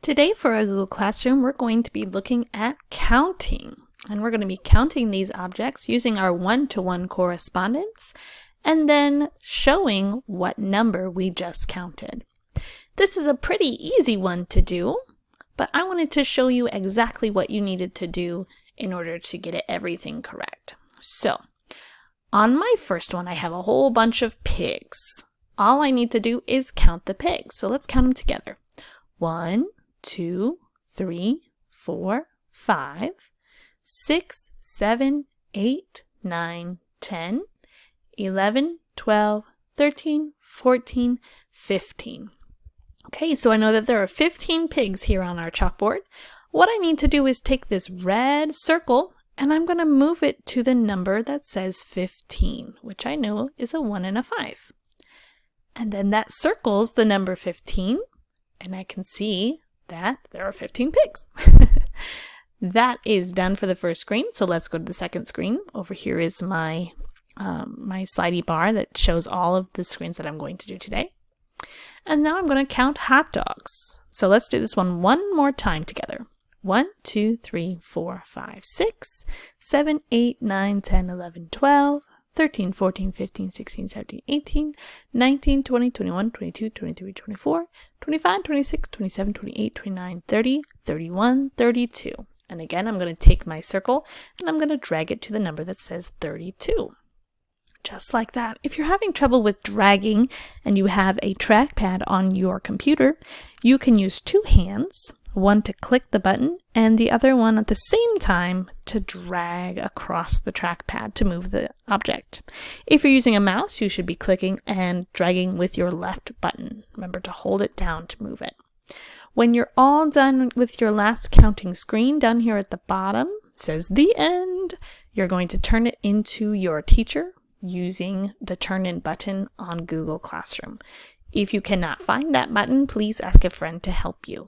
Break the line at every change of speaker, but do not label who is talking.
Today for our Google Classroom, we're going to be looking at counting. And we're going to be counting these objects using our one-to-one correspondence and then showing what number we just counted. This is a pretty easy one to do, but I wanted to show you exactly what you needed to do in order to get everything correct. So, on my first one, I have a whole bunch of pigs. All I need to do is count the pigs. So let's count them together. 1, 2, 3, 4, 5, 6, 7, 8, 9, 10, 11, 12, 13, 14, 15. Okay, so I know that there are 15 pigs here on our chalkboard. What I need to do is take this red circle and I'm going to move it to the number that says 15, which I know is a 1 and a 5. And then that circles the number 15, and I can see that there are 15 pigs. That is done for the first screen, so let's go to the second screen. Over here is my slidey bar that shows all of the screens that I'm going to do today. And now I'm going to count hot dogs. So let's do this one more time together. 1, 2, 3, 4, 5, 6, 7, 8, 9, 10, 11, 12, 13, 14, 15, 16, 17, 18, 19, 20, 21, 22, 23, 24, 25, 26, 27, 28, 29, 30, 31, 32. And again, I'm going to take my circle and I'm going to drag it to the number that says 32. Just like that. If you're having trouble with dragging and you have a trackpad on your computer, you can use two hands, one to click the button and the other one at the same time to drag across the trackpad to move the object. If you're using a mouse, you should be clicking and dragging with your left button. Remember to hold it down to move it. When you're all done with your last counting screen, down here at the bottom, it says the end. You're going to turn it into your teacher using the turn in button on Google Classroom. If you cannot find that button, please ask a friend to help you.